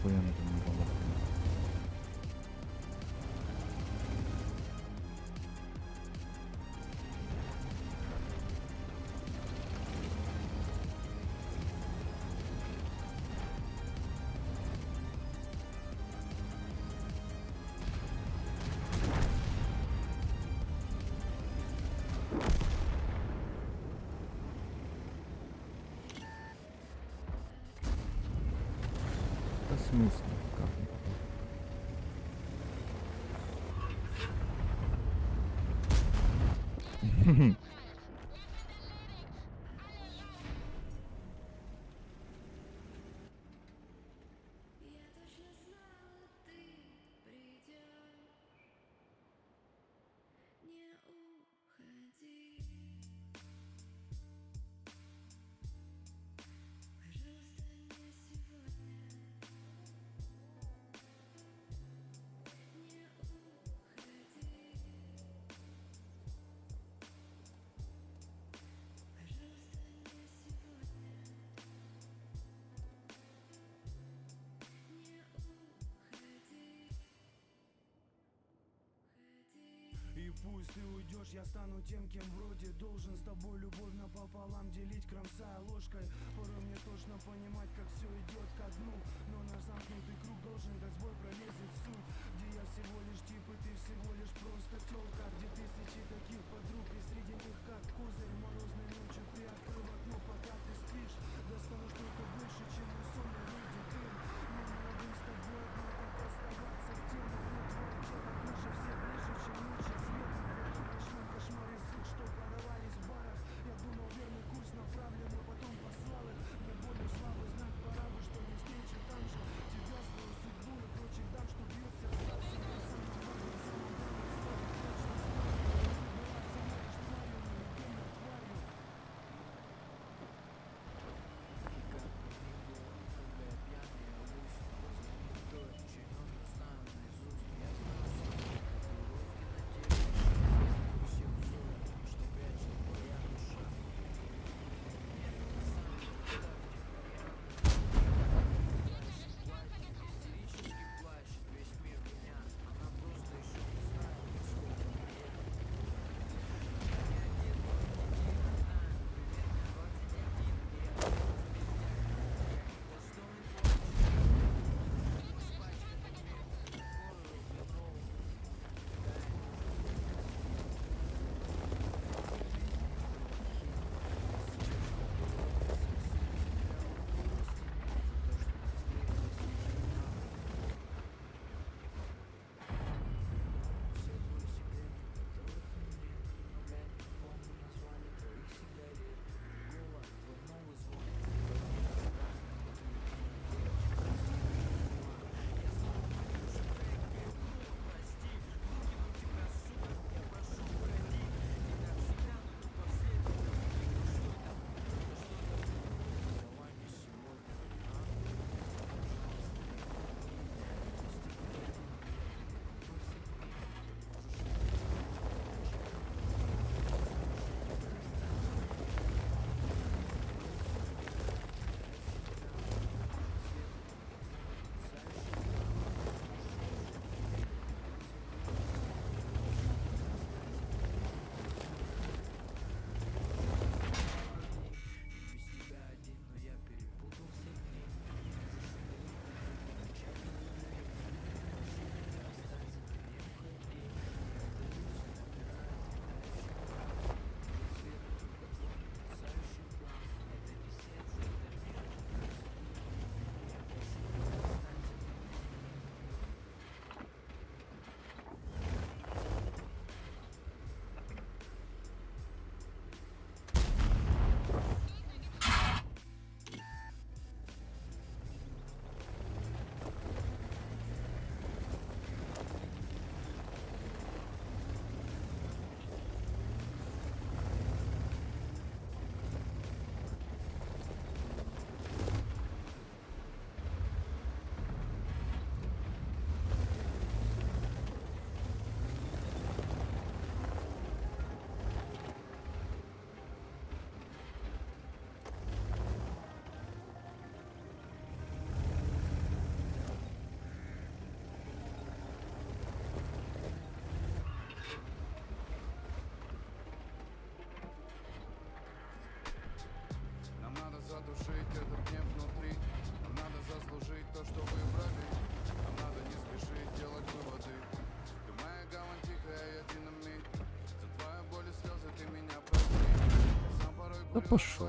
охуенно там не было. Да смысл? Как не попал? Я точно знала, ты придешь. Не уходи. Пожалуйста, не сегодня. Не уходи. Пожалуйста, не сегодня. Не уходи. И пусть ты уйдешь, я стану тем, кем вроде должен. С тобой любовь напополам делить, кромсая ложкой. Порой мне точно понимать, как все идет ко дну. Но наш замкнутый круг должен дать сбой, пролезет в суть. Где я всего лишь тип, и ты всего лишь просто тёлка. Где тысячи таких подруг, и среди них как козырь. Морозной ночью приоткрыл окно, пока ты спишь. Достану что-то больше, чем мой сон, и выйдет дым. Мне молодым с тобой одно, как оставаться в теме. Мне твое тело ближе, все ближе, чем ночи свет. Ночной кошмар и суд, что порвались в барах. Я думал, верный курс направлен, но потом послал их. Мне более слабый знак, пора бы, что не встречу там же тебя, свою судьбу и прочих дам, что бьют сердца. Всегда самым важным, самым главным словом точно знаю. Ты была со мной, Да пошел.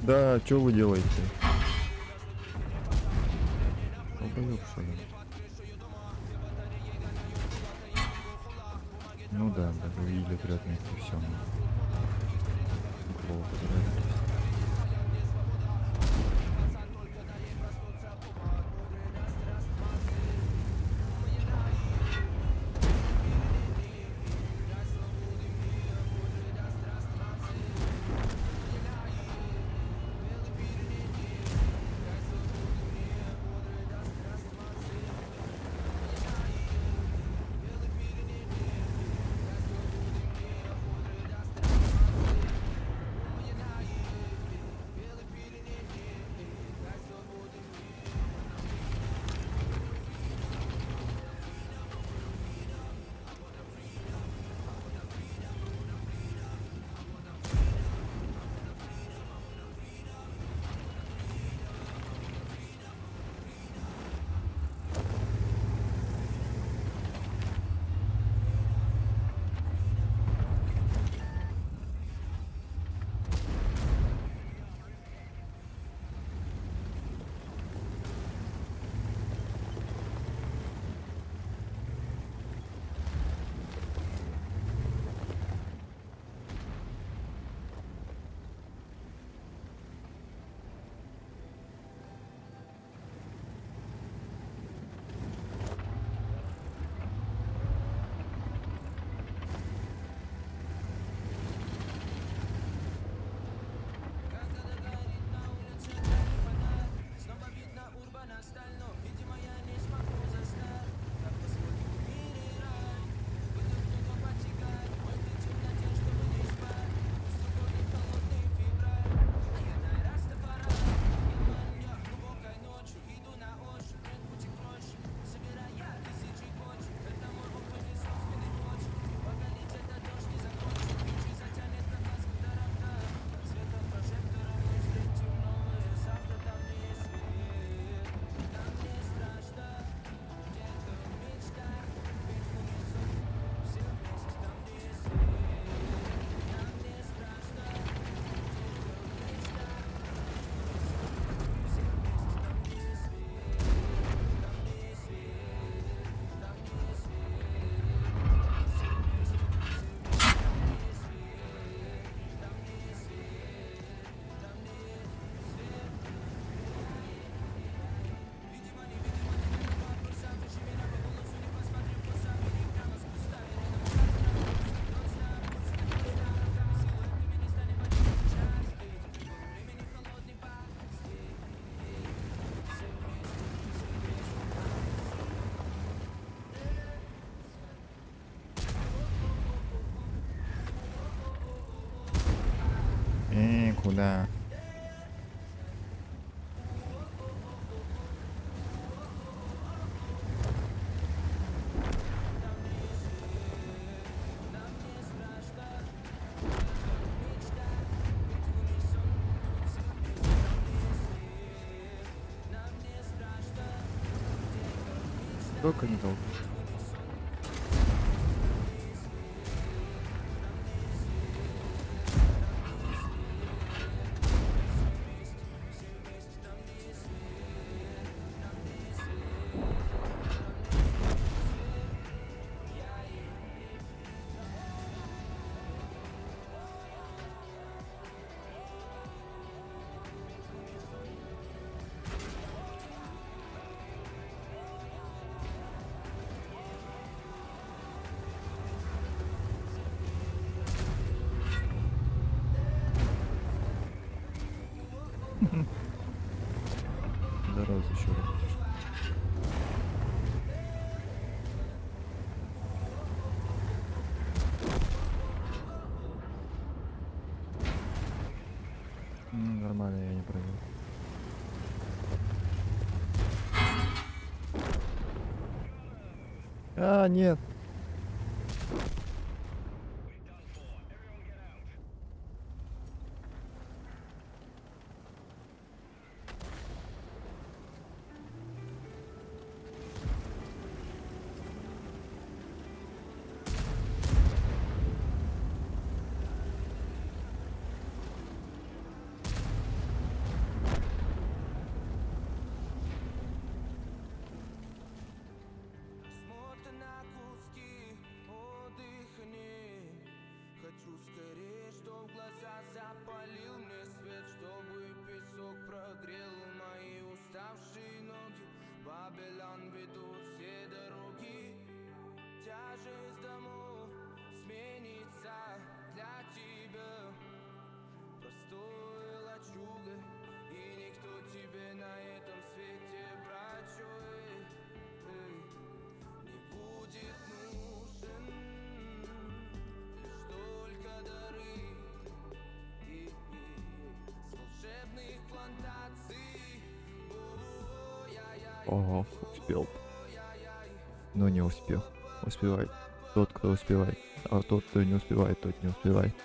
Да, что вы делаете? Долбоёб, что ли? Ну да, да, вы видели отряд вместе, все. Голову потеряли. Куда? Только не толкай. Здорово, еще раз. Нормально, я не провел. А, нет. Ого, успел. Но не успел. Успевает тот, кто успевает. А тот, кто не успевает, тот не успевает.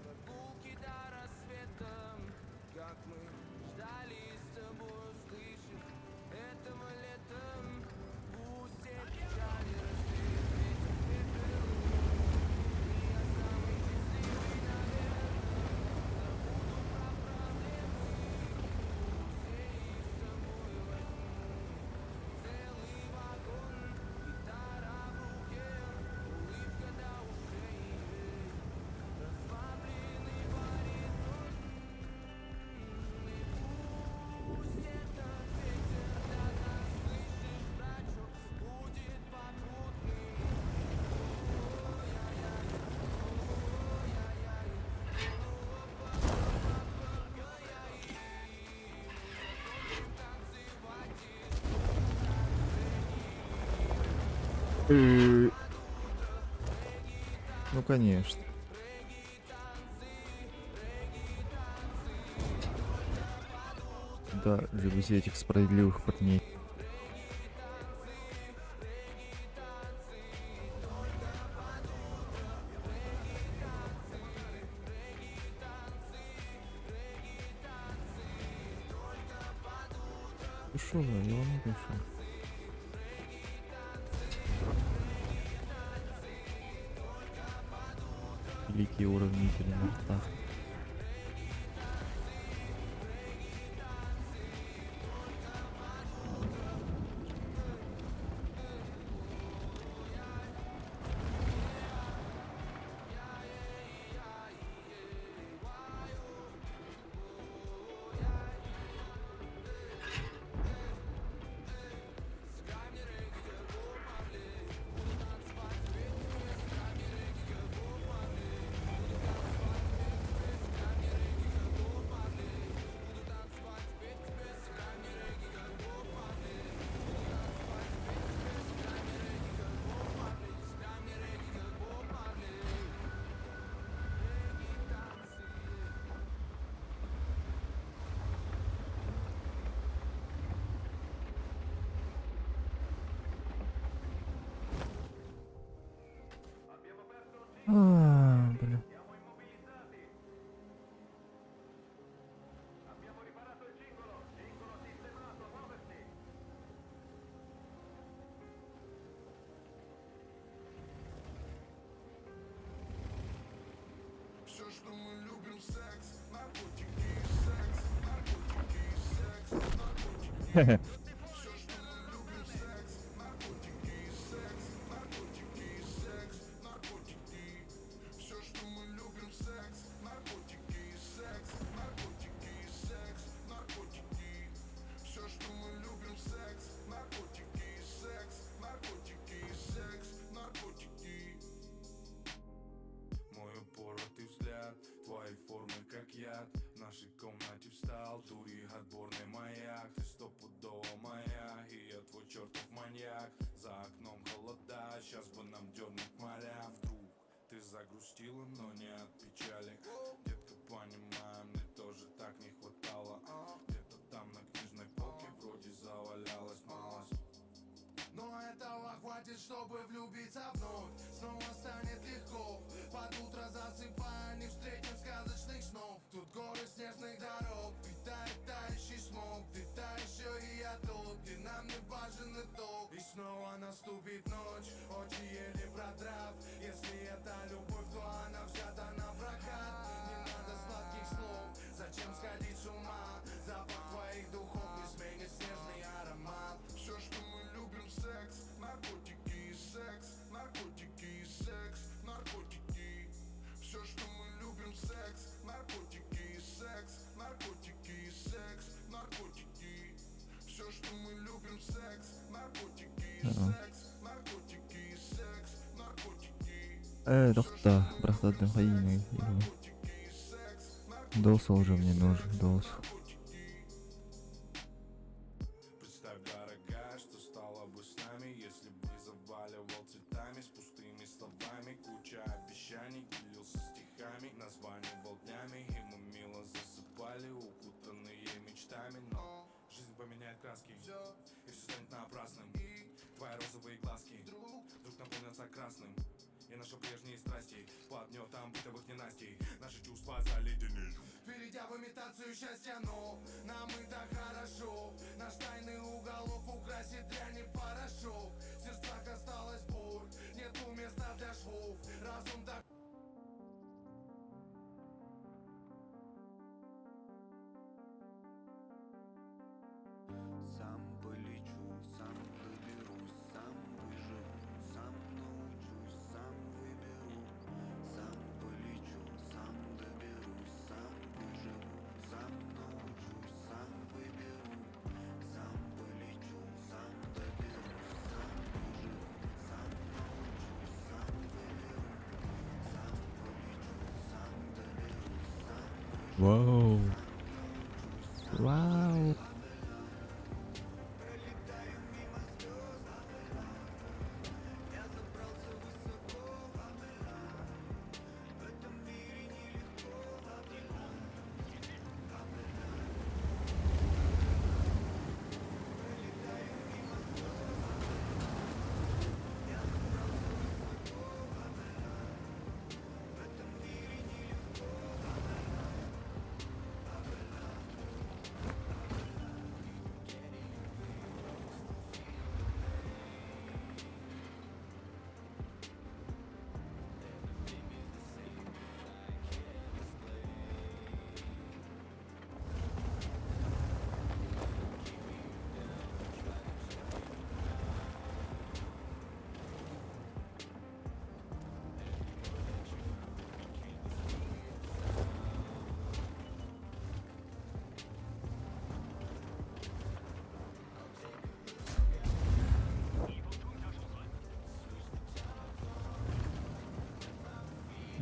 Прогулки до рассвета, как мы ждали с тобой услышать этого летом. Пусть все печали расцветет весь пепел, и я самый счастливый, наверное. Забуду про проблемы, все их с собой возьму. Целый вагон, гитара в руке, улыбка до ушей. Расслабленный баритон, и пусть этот ветер до нас, слышишь, врачу, будет попутный. Ну конечно. Да, завези этих справедливых парней. Ты шо, да, я вам пишу. Великие уравнители на ртах. Блин. Все, что мы любим, секс, наркотики и секс, наркотики и секс, наркотики. Все, что мы любим, секс, наркотики и секс, наркотики и секс, наркотики. Все, что мы любим, секс, наркотики и секс, наркотики и секс, наркотики. Все, что мы любим, секс, наркотики и секс, наркотики и секс, наркотики. Мой упоротый взгляд, твои формы как яд. В нашей комнате встал тури отборный маяк. Ты стопудово моя, и я твой чертов маньяк. За окном холода, сейчас бы нам дернуть моря. Вдруг ты загрустила, но не от печали. Детка, понимаю, мне тоже так не хватало. Где-то там на книжной полке вроде завалялась малость. Но этого хватит, чтобы влюбиться вновь. Снова станет легко. Под утро засыпая, не встретим сказочных снов. Тут горы снежных дорог, питает тающий смог. Ты та еще и я тот, где нам не важен итог. И снова наступит ночь, очи еле продрав. Если это любовь, то она взята на прокат. Не надо сладких слов, зачем сходить с ума? Запах твоих духов не сменит снежный аромат. Все, что мы любим, секс, наркотики и секс, наркотики и секс, наркотики. Все, что мы любим, секс, наркотики и секс, наркотики и секс, наркотики. Все, что мы любим, Тоқта, бірақ қиын. Дос уже мне нужен, дос. Представь, дорогая, что стало бы с нами, если бы заваливал цветами с пустыми словами, куча обещаний, делился стихами, названивал днями, и мы мило засыпали, укутанные мечтами. Но жизнь поменяет краски, и все станет напрасным. Твои розовые глазки вдруг наполнятся красным, и наши прежние страсти под гнетом бытовых ненастий, наши чувства заледенеют. Перейдя в имитацию счастья, но нам и так хорошо. Наш тайный уголок украсит дрянь и порошок. В сердцах осталась боль, нету места для швов. Разум так... Сам полечу, сам доберусь, сам выживу, сам научусь, сам выберу. Сам полечу, сам доберусь, сам выживу, сам научусь, сам выберу. Сам полечу, сам доберусь, сам выживу, сам научусь, сам выберу. Сам полечу, сам доберусь, сам выживу. Вау. Вау.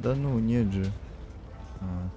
Да ну, нет же. А.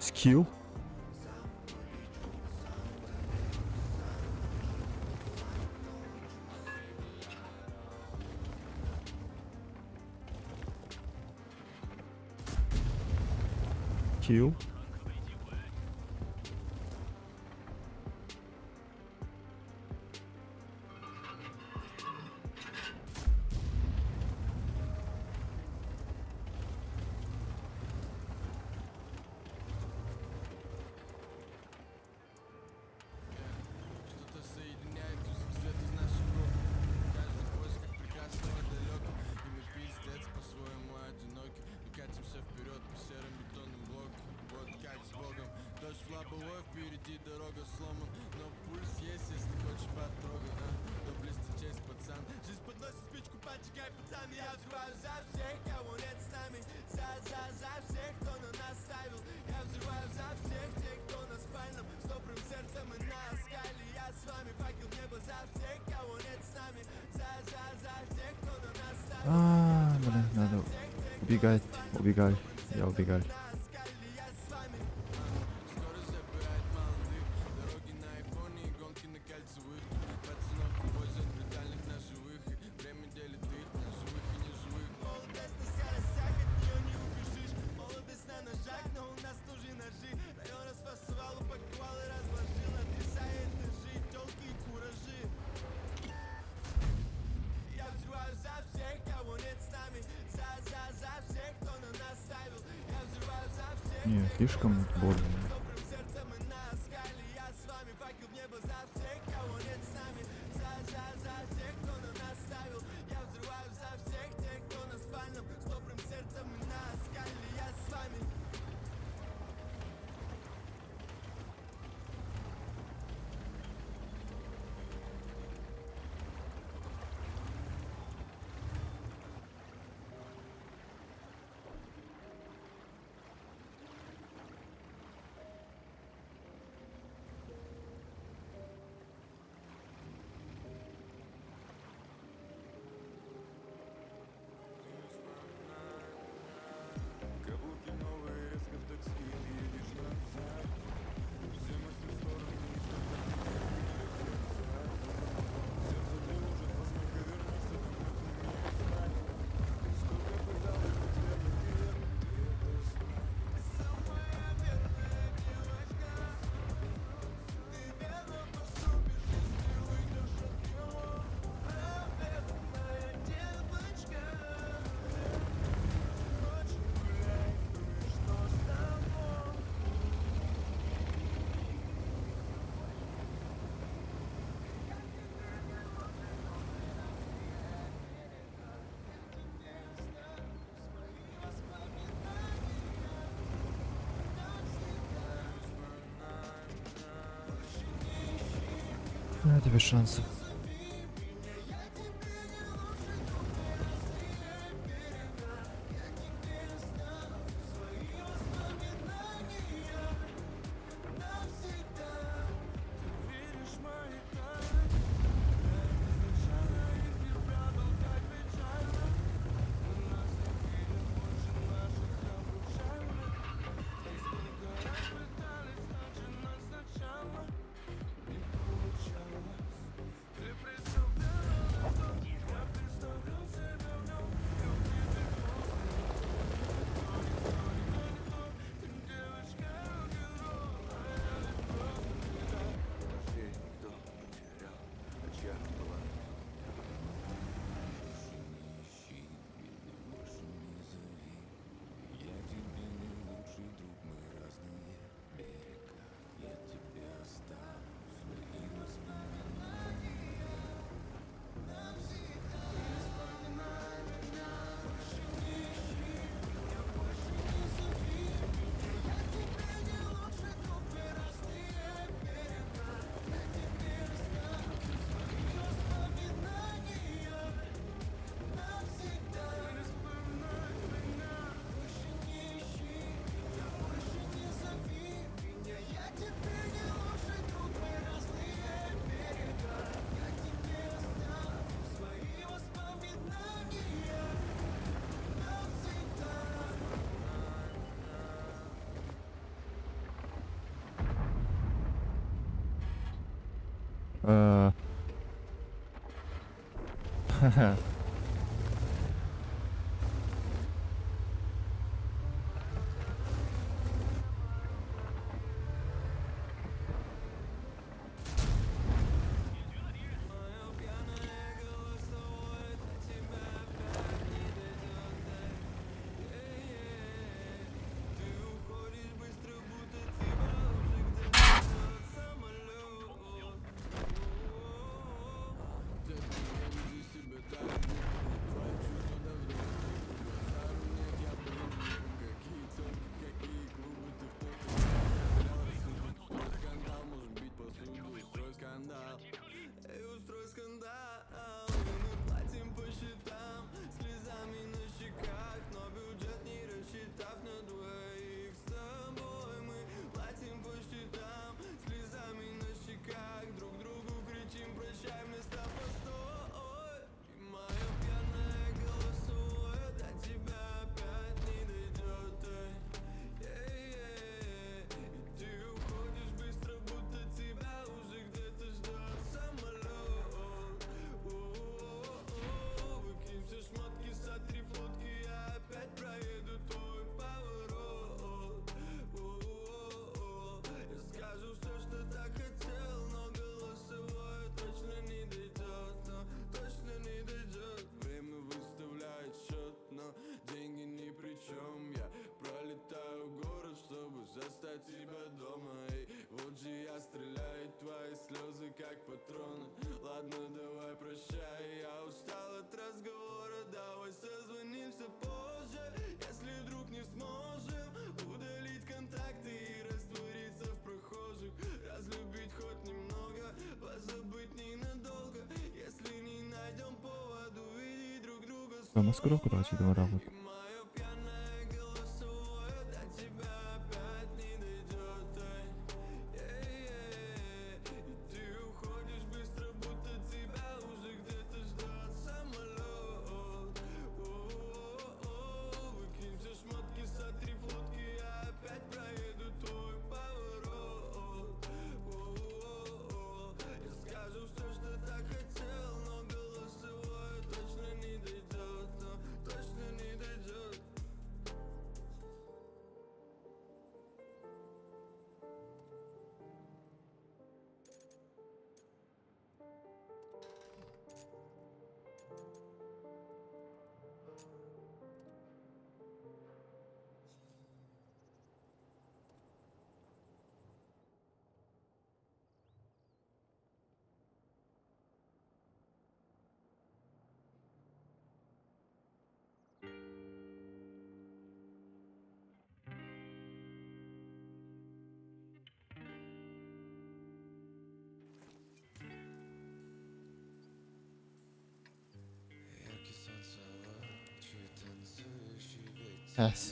Скилл? Килл? Что-то соединяет тусклый свет из наших рук. Каждый в поисках прекрасного далеко. И мы пиздец по-своему одиноки. Мы катимся вперед по серым бетонным блокам. Вот как с Богом. Дождь в лобовой, впереди дорога сломан. Но пульс есть, если хочешь потрогать. То близко честь, пацан. Жизнь подносит спичку, поджигай, пацан. Я взрываю за всех, кого нет с нами. За всех, кто на нас ставил. Я взрываю за всех тех, кто на спальном. С добрым сердцем и на скале. Я с вами, факел небо за всех, кого нет с нами. За всех, кто на нас ставил. А, блин, надо убегать, убегай, я убегай. Скорость забирает молодых. Дороги на айфоне и гонки на кольцевых. Пацанов увозят брутальных на живых. И время делит их на живых и неживых. Молодость на серосях, от нее не убежишь. Молодость на ножах, но у нас тоже ножи. Район расфасовал, упаковал и разложил. Отрезая этажи, тёлки и куражи. Я взрываю за всех, кого нет с нами. За всех, кто на Не, слишком больно. На тебе шансов. Ха-ха. Дома скоро, короче, идем работать.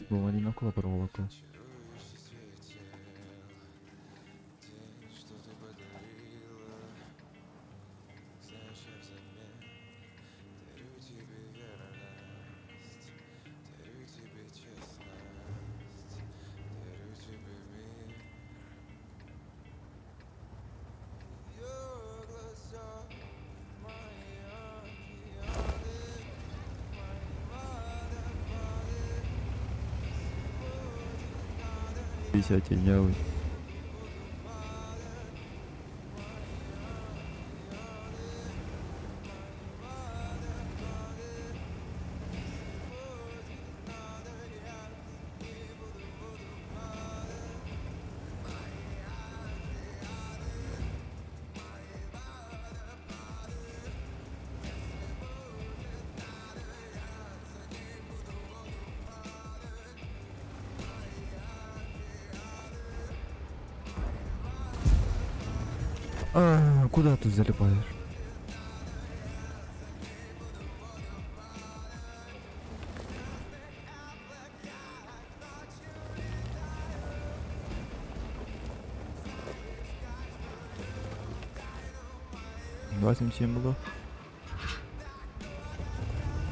Був одинаково проволоку. Тенявый. Куда ты залипаешь? Два 77 было.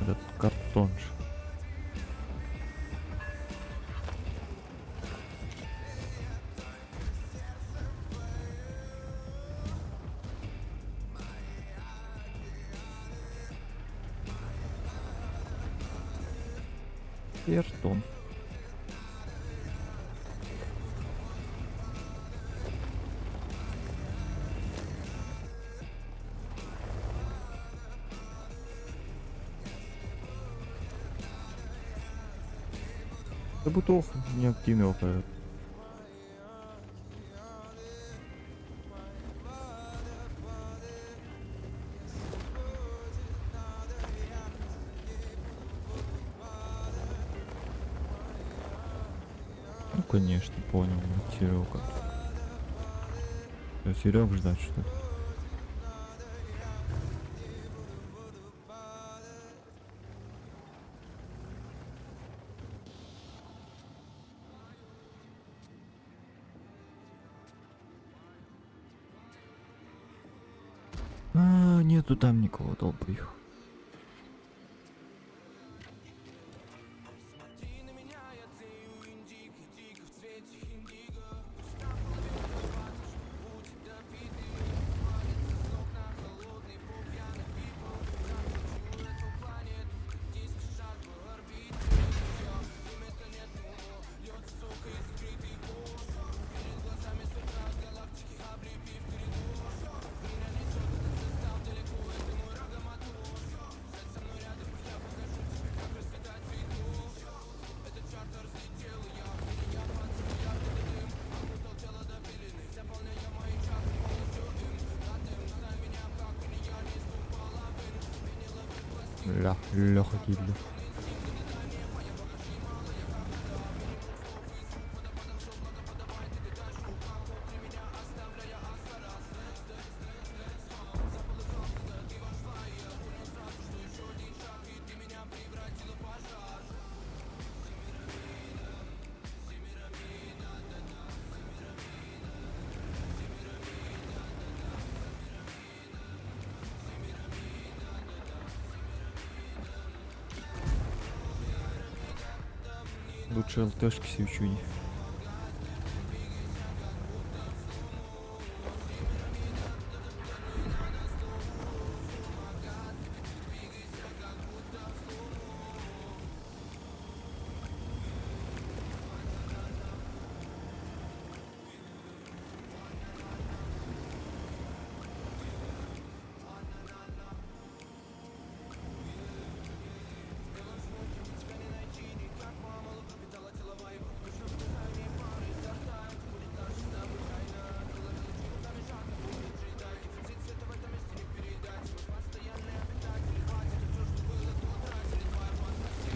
Этот картон ж. Картон. Забутов неактивный опыт. Ну конечно, понял, Серега. Серег ждать что ли? Нету там никого, толпы их. Леха Гитлер. Лучше ЛТшки сівчуні.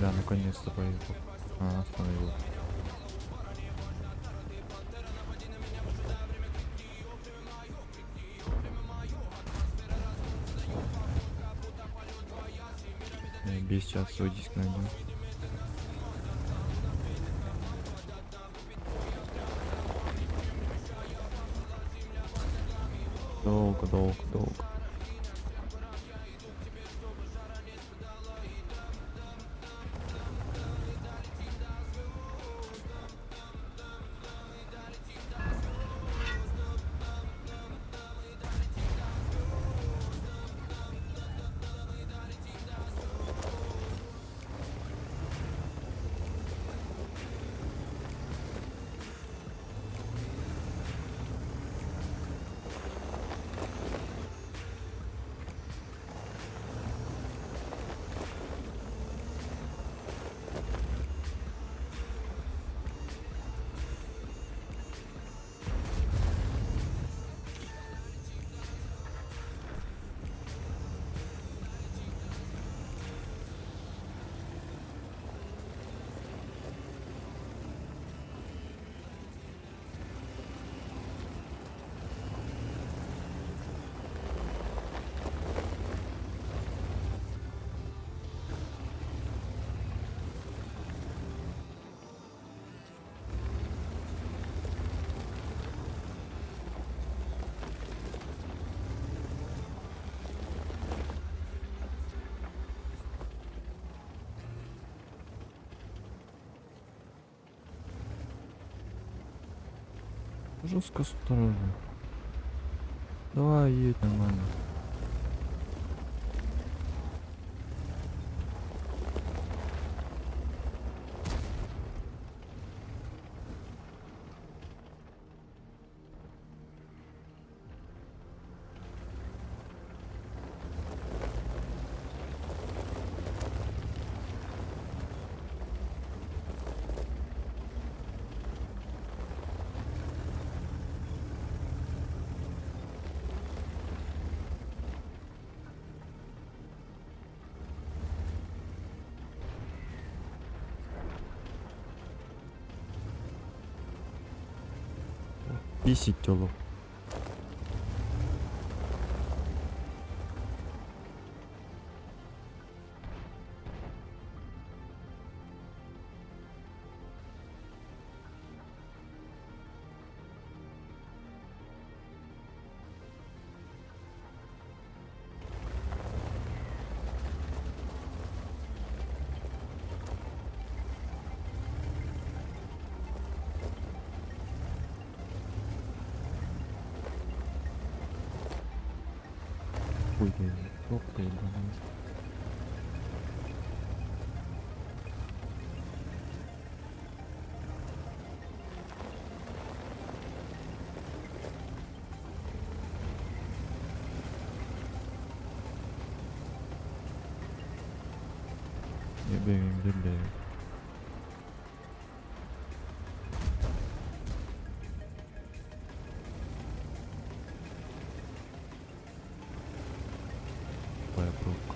Да, наконец-то поехал. А, остановил. Без сейчас свой диск найдем. Долго, долго, долго. Жестко осторожно. Давай, едь нормально. Писить тело. Ой, ёпта, ебаный. Я бегаю. Твоя пробка.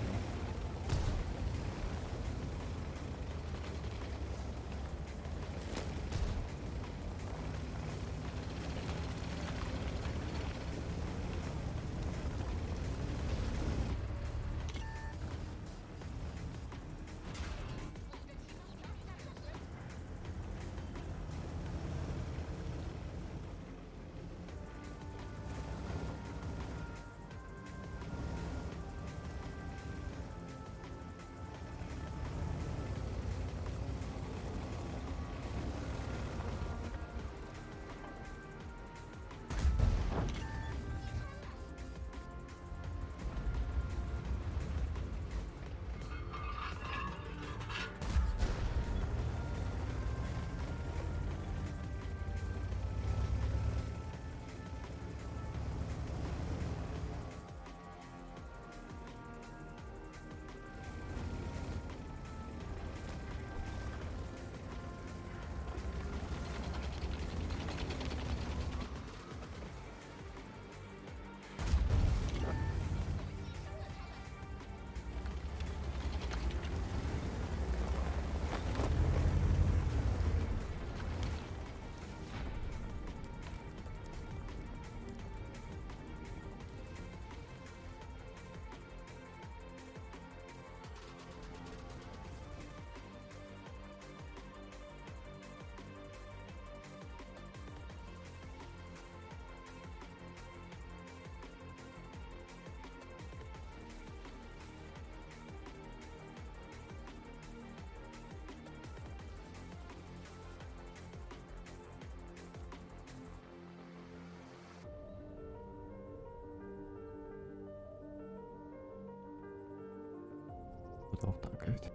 сталкивать.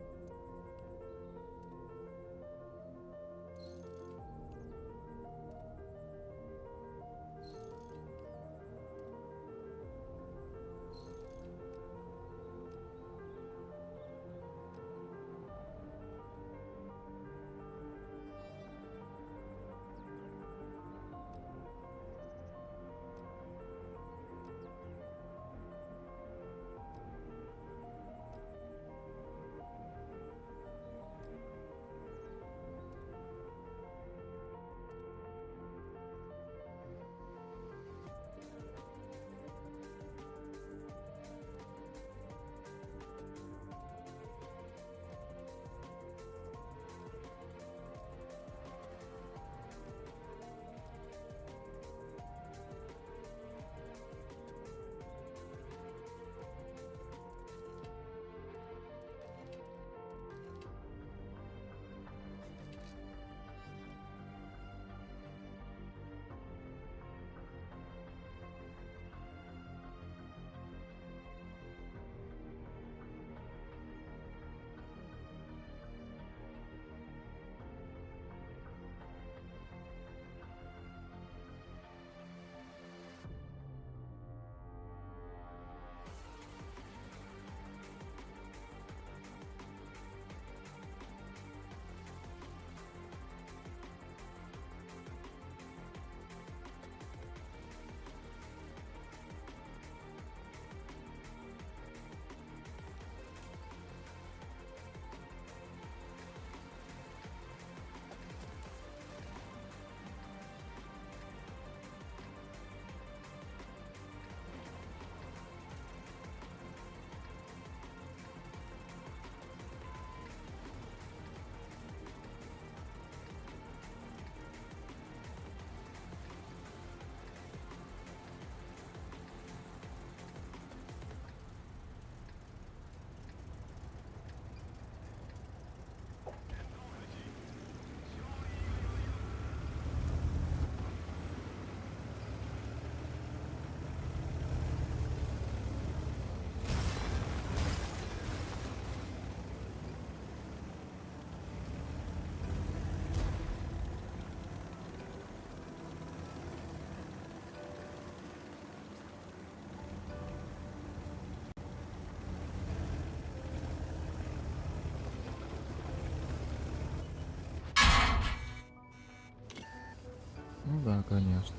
Ну да, конечно.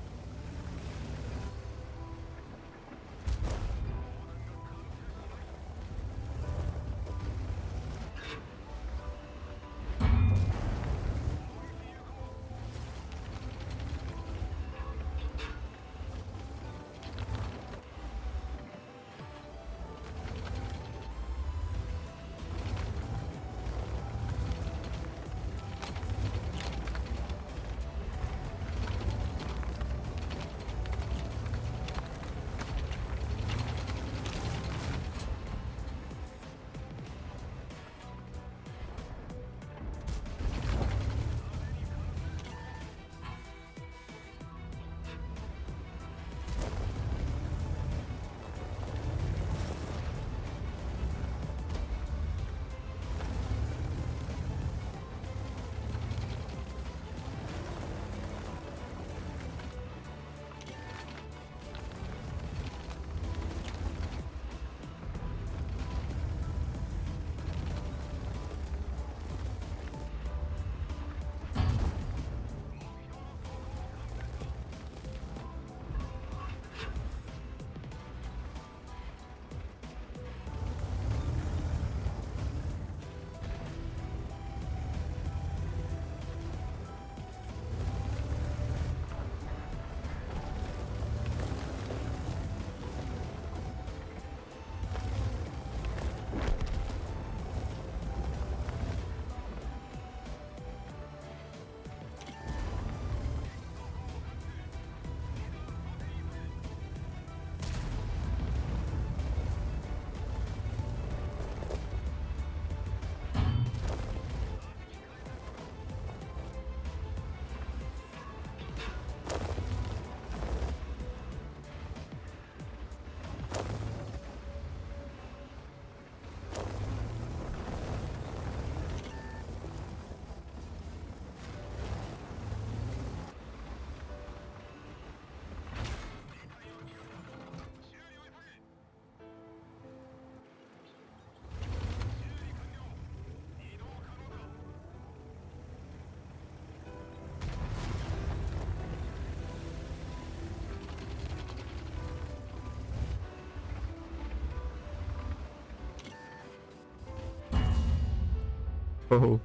Oh.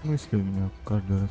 Мысли у меня каждый раз.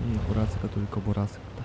И бурасика только бурасика-то.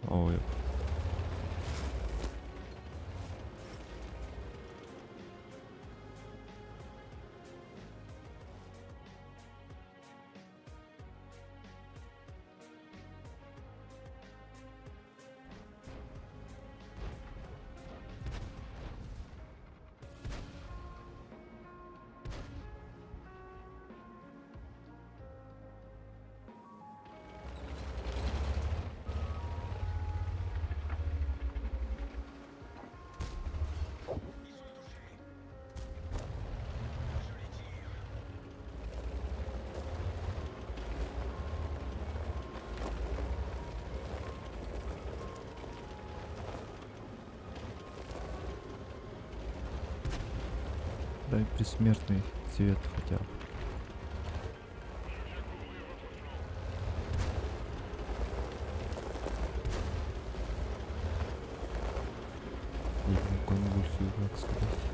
Ой. предсмертный цвет хотя бы. Или конвульсию, как сказать.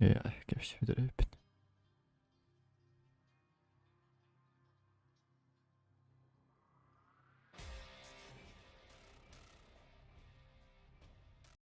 Ja, ehkä se mitä